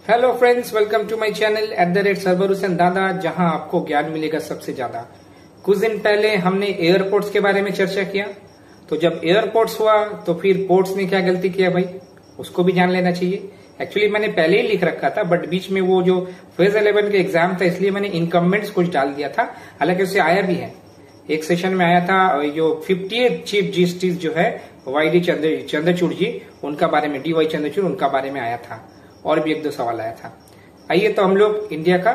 Hello friends, welcome to my channel @Sarvar Hussain Dada, जहां आपको ज्ञान मिलेगा सबसे ज्यादा। कुछ दिन पहले हमने एयरपोर्ट्स के बारे में चर्चा किया। तो जब एयरपोर्ट्स हुआ तो फिर पोर्ट्स ने क्या गलती किया भाई, उसको भी जान लेना चाहिए। एक्चुअली मैंने पहले ही लिख रखा था, बट बीच में वो जो फेज 11 के एग्जाम था, इसलिए मैंने इनकमेंट्स कुछ डाल दिया था। हालांकि उससे आया भी है, एक सेशन में आया था। जो 50th चीफ जस्टिस जो है वाई.डी. चंद्रचूड़ जी, उनका बारे में, डी.वाई. चंद्रचूड़, उनका बारे में आया था। और भी एक दो सवाल आया था। आइए तो हम लोग इंडिया का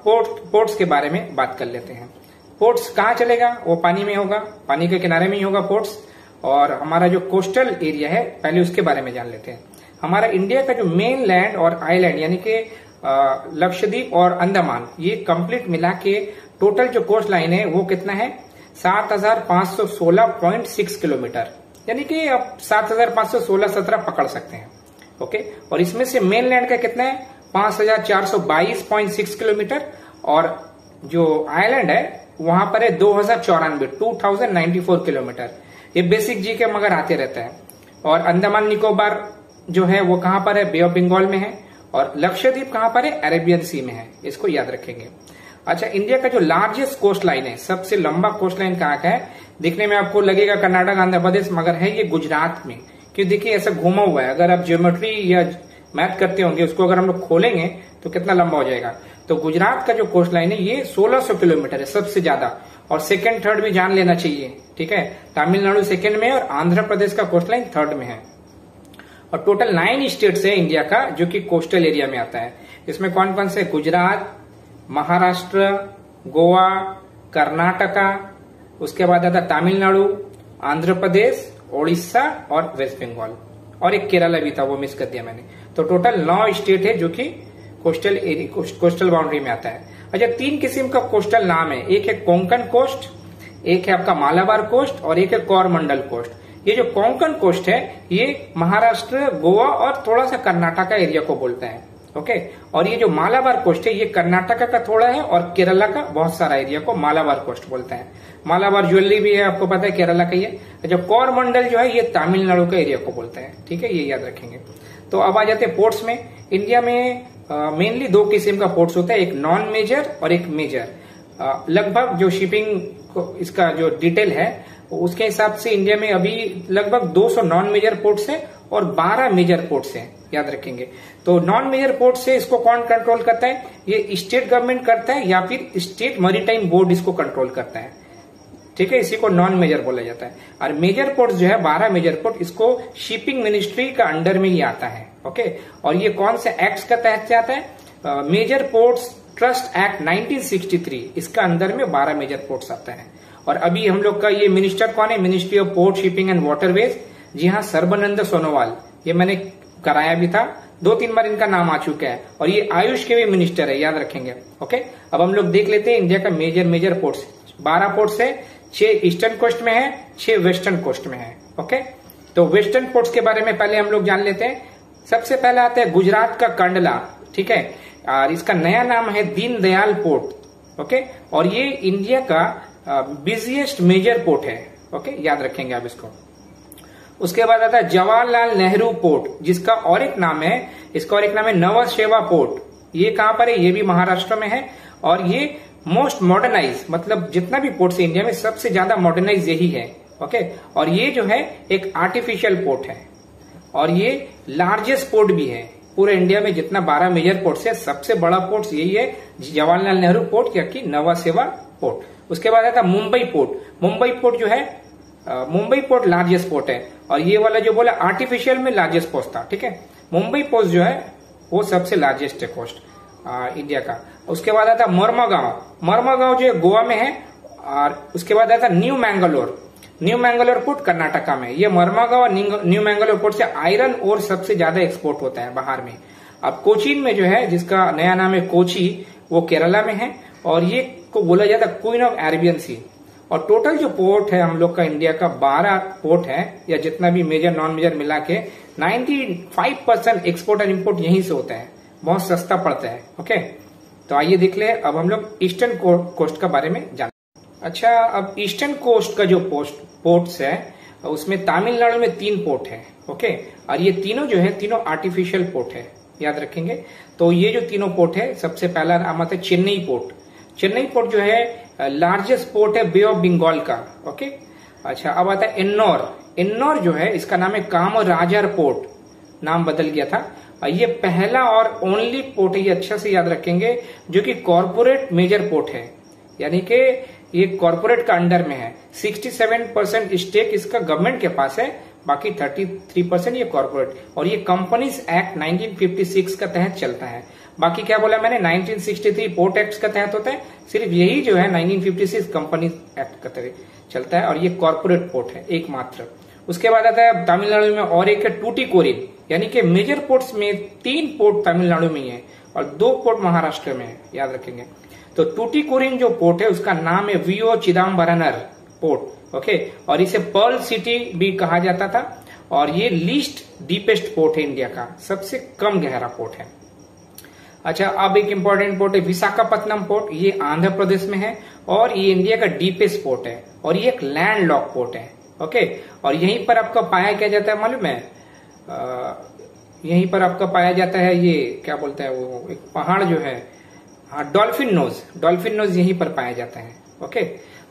पोर्ट्स के बारे में बात कर लेते हैं। पोर्ट्स कहाँ चलेगा? वो पानी में होगा, पानी के किनारे में ही होगा पोर्ट्स। और हमारा जो कोस्टल एरिया है, पहले उसके बारे में जान लेते हैं। हमारा इंडिया का जो मेन लैंड और आइलैंड यानी कि लक्षद्वीप और अंडमान, ये कंप्लीट मिला के टोटल जो कोस्ट लाइन है वो कितना है? 7516.6 किलोमीटर, यानी कि आप 7516-17 पकड़ सकते हैं। ओके, और इसमें से मेन लैंड का कितना है? 5422.6 किलोमीटर। और जो आइलैंड है वहां पर है 2094 किलोमीटर। ये बेसिक जी के मगर आते रहता है। और अंडमान निकोबार जो है वो कहां पर है? बे ऑफ बंगाल में है। और लक्षद्वीप कहां पर है? अरेबियन सी में है। इसको याद रखेंगे। अच्छा, इंडिया का जो लार्जेस्ट कोस्ट लाइन है, सबसे लंबा कोस्ट लाइन कहाँ का है? दिखने में आपको लगेगा कर्नाटक, आंध्र प्रदेश, मगर है ये गुजरात में। क्यों? देखिए ऐसा घुमा हुआ है। अगर आप ज्योमेट्री या मैथ करते होंगे, उसको अगर हम लोग खोलेंगे तो कितना लंबा हो जाएगा। तो गुजरात का जो कोस्ट लाइन है ये 1600 किलोमीटर है, सबसे ज्यादा। और सेकंड थर्ड भी जान लेना चाहिए, ठीक है। तमिलनाडु सेकंड में और आंध्र प्रदेश का कोस्ट लाइन थर्ड में है। और टोटल 9 स्टेट्स है इंडिया का जो कि कोस्टल एरिया में आता है। इसमें कौन कौन से? गुजरात, महाराष्ट्र, गोवा, कर्नाटका, उसके बाद आता तमिलनाडु, आंध्र प्रदेश, ओडिशा और वेस्ट बंगाल। और एक केरला भी था, वो मिस कर दिया मैंने। तो टोटल 9 स्टेट है जो कि कोस्टल बाउंड्री में आता है। अच्छा, 3 किस्म का कोस्टल नाम है। एक है कोंकण कोस्ट, एक है आपका मालाबार कोस्ट, और एक है कोरमंडल कोस्ट। ये जो कोंकण कोस्ट है ये महाराष्ट्र, गोवा और थोड़ा सा कर्नाटका एरिया को बोलता है। ओके, और ये जो मालाबार कोस्ट है ये कर्नाटका का थोड़ा है और केरला का बहुत सारा एरिया को मालाबार कोस्ट बोलता है। मालाबार ज्वेलरी भी है, आपको पता है, केरला का ही है। अच्छा, कोरमंडल जो है ये तमिलनाडु का एरिया को बोलता है, ठीक है, ये याद रखेंगे। तो अब आ जाते हैं पोर्ट्स में। इंडिया में मेनली 2 किस्म का पोर्ट्स होता है, एक नॉन मेजर और एक मेजर। लगभग जो शिपिंग इसका जो डिटेल है उसके हिसाब से इंडिया में अभी लगभग 200 नॉन मेजर पोर्ट्स है और 12 मेजर पोर्ट्स हैं, याद रखेंगे। तो नॉन मेजर पोर्ट से इसको कौन कंट्रोल करता है? ये स्टेट गवर्नमेंट करता है या फिर स्टेट मैरीटाइम बोर्ड इसको कंट्रोल करता है, ठीक है। इसी को नॉन मेजर बोला जाता है। और मेजर पोर्ट जो है 12 मेजर पोर्ट, इसको शिपिंग मिनिस्ट्री का अंडर में ही आता है। ओके, और ये कौन से एक्ट का तहत आता है? मेजर पोर्ट्स ट्रस्ट एक्ट 1963, इसका अंदर में 12 मेजर पोर्ट्स आता है। और अभी हम लोग का ये मिनिस्टर कौन है? Ministry of port, shipping and waterways. जी हाँ, सर्बानंद सोनोवाल, ये मैंने कराया भी था, 2-3 बार इनका नाम आ चुका है। और ये आयुष के भी मिनिस्टर है, याद रखेंगे। ओके, अब हम लोग देख लेते हैं इंडिया का मेजर पोर्ट्स। 12 पोर्ट्स है, 6 ईस्टर्न कोस्ट में है, 6 वेस्टर्न कोस्ट में है। ओके, तो वेस्टर्न पोर्ट्स के बारे में पहले हम लोग जान लेते हैं। सबसे पहला आता है गुजरात का कंडला, ठीक है। और इसका नया नाम है दीनदयाल पोर्ट। ओके, और ये इंडिया का बिजिएस्ट मेजर पोर्ट है। ओके, याद रखेंगे आप इसको। उसके बाद आता है जवाहरलाल नेहरू पोर्ट, जिसका और एक नाम है, इसका और एक नाम है नवसेवा पोर्ट। ये कहां पर है? ये भी महाराष्ट्र में है। और ये मोस्ट मॉडर्नाइज, मतलब जितना भी पोर्ट है इंडिया में सबसे ज्यादा मॉडर्नाइज यही है। ओके, और ये जो है एक आर्टिफिशियल पोर्ट है और ये लार्जेस्ट पोर्ट भी है पूरे इंडिया में। जितना 12 मेजर पोर्ट है, सबसे बड़ा पोर्ट यही है, जवाहरलाल नेहरू पोर्ट या कि नवसेवा पोर्ट। उसके बाद आता है मुंबई पोर्ट। मुंबई पोर्ट जो है, मुंबई पोर्ट लार्जेस्ट पोर्ट है। और ये वाला जो बोला आर्टिफिशियल में लार्जेस्ट पोर्ट था, ठीक है। मुंबई पोर्ट जो है वो सबसे लार्जेस्ट है कोस्ट इंडिया का। उसके बाद आता मोरमागांव। मोरमागांव जो है गोवा में है। और उसके बाद आता new Mangalore. New Mangalore port Karnataka में। ये मोरमागांव और न्यू मैंगलोर पोर्ट से आयरन और सबसे ज्यादा एक्सपोर्ट होता है बाहर में। अब कोचीन में जो है, जिसका नया नाम है कोची, वो केरला में है। और ये को बोला जाता है क्वीन ऑफ अरेबियन सी। और टोटल जो पोर्ट है हम लोग का इंडिया का 12 पोर्ट है, या जितना भी मेजर नॉन मेजर मिला के 95% एक्सपोर्ट और इम्पोर्ट यहीं से होता है। बहुत सस्ता पड़ता है। ओके, तो आइए देख ले अब हम लोग ईस्टर्न कोस्ट का बारे में जान। अच्छा, अब ईस्टर्न कोस्ट का जो पोर्ट्स है उसमें तमिलनाडु में 3 पोर्ट है। ओके, और ये तीनों जो है तीनों आर्टिफिशियल पोर्ट है। याद रखेंगे। तो ये जो तीनों पोर्ट है, सबसे पहला नाम आता है चेन्नई पोर्ट। चेन्नई पोर्ट जो है लार्जेस्ट पोर्ट है बे ऑफ बंगाल का। ओके, अच्छा अब आता है एन्नौर। एन्नौर जो है इसका नाम है कामराजार पोर्ट, नाम बदल गया था। ये पहला और ओनली पोर्ट है, ये अच्छा से याद रखेंगे, जो कि कॉर्पोरेट मेजर पोर्ट है, यानी कि ये कॉर्पोरेट का अंडर में है। 67% स्टेक इसका गवर्नमेंट के पास है, बाकी 33% ये कॉर्पोरेट। और ये कंपनीज एक्ट 1956 का तहत चलता है। बाकी क्या बोला मैंने, 1963 पोर्ट एक्ट का तहत होता है, सिर्फ यही जो है 1956 कंपनी एक्ट का तहत चलता है। और ये कॉर्पोरेट पोर्ट है एकमात्र। उसके बाद आता है तमिलनाडु में और एक है टूटीकोरिन, यानी कि मेजर पोर्ट्स में 3 पोर्ट तमिलनाडु में है और 2 पोर्ट महाराष्ट्र में है, याद रखेंगे। तो टूटीकोरिन जो पोर्ट है उसका नाम है वीओ चिदम्बरनर पोर्ट। ओके, और इसे पर्ल सिटी भी कहा जाता था। और ये लीस्ट डीपेस्ट पोर्ट है इंडिया का, सबसे कम गहरा पोर्ट है। अच्छा, अब एक इंपॉर्टेंट पोर्ट है विशाखापत्तनम पोर्ट। ये आंध्र प्रदेश में है और ये इंडिया का डीपेस्ट पोर्ट है और ये एक लैंड लॉक पोर्ट है। ओके, और यहीं पर आपका पाया क्या जाता है मालूम है, यहीं पर आपका पाया जाता है, ये क्या बोलते हैं वो एक पहाड़ जो है, हाँ डॉल्फिन नोज यहीं पर पाया जाता है। ओके,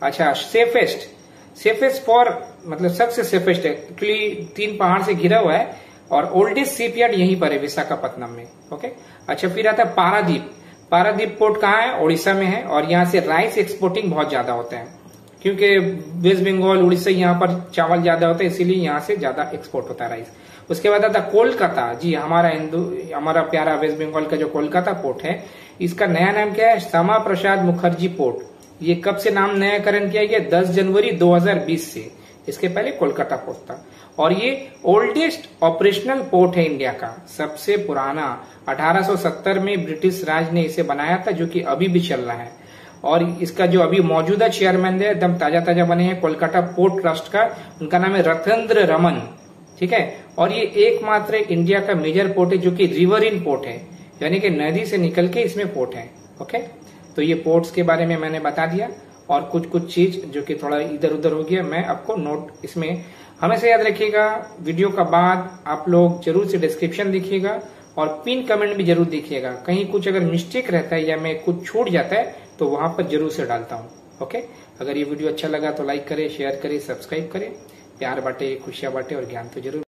अच्छा सेफेस्ट फॉर मतलब सबसे सेफेस्ट है, एक्चुअली 3 पहाड़ से घिरा हुआ है और ओल्डेस्ट शिपयार्ड यहीं पर है विशाखापत्तनम में। ओके, अच्छा फिर आता है पारादीप पोर्ट कहाँ है, ओडिशा में है और यहाँ से राइस एक्सपोर्टिंग बहुत ज्यादा होता है, क्योंकि वेस्ट बंगाल उड़ीसा यहाँ पर चावल ज्यादा होता है, इसीलिए यहाँ से ज्यादा एक्सपोर्ट होता है राइस। उसके बाद आता कोलकाता, जी हमारा प्यारा वेस्ट बंगाल का जो कोलकाता पोर्ट है, इसका नया नाम क्या है, श्यामा प्रसाद मुखर्जी पोर्ट। ये कब से नाम नयाकरण किया गया, 10 जनवरी 2020 से। इसके पहले कोलकाता पोर्ट था और ये ओल्डेस्ट ऑपरेशनल पोर्ट है इंडिया का, सबसे पुराना। 1870 में ब्रिटिश राज ने इसे बनाया था, जो कि अभी भी चल रहा है। और इसका जो अभी मौजूदा चेयरमैन है, एकदम ताजा बने हैं कोलकाता पोर्ट ट्रस्ट का, उनका नाम है रतन रमन। ठीक है, और ये एकमात्र इंडिया का मेजर पोर्ट है जो कि रिवर इन पोर्ट है, यानी कि नदी से निकल के इसमें पोर्ट है। ओके, तो ये पोर्ट्स के बारे में मैंने बता दिया और कुछ चीज जो कि थोड़ा इधर उधर हो गया, मैं आपको नोट इसमें हमेशा याद रखिएगा। वीडियो का बाद आप लोग जरूर से डिस्क्रिप्शन देखिएगा और पिन कमेंट भी जरूर देखिएगा, कहीं कुछ अगर मिस्टेक रहता है या मैं कुछ छूट जाता है तो वहां पर जरूर से डालता हूँ। ओके, अगर ये वीडियो अच्छा लगा तो लाइक करें, शेयर करें, सब्सक्राइब करें। प्यार बांटे, खुशियां बांटे और ज्ञान तो जरूर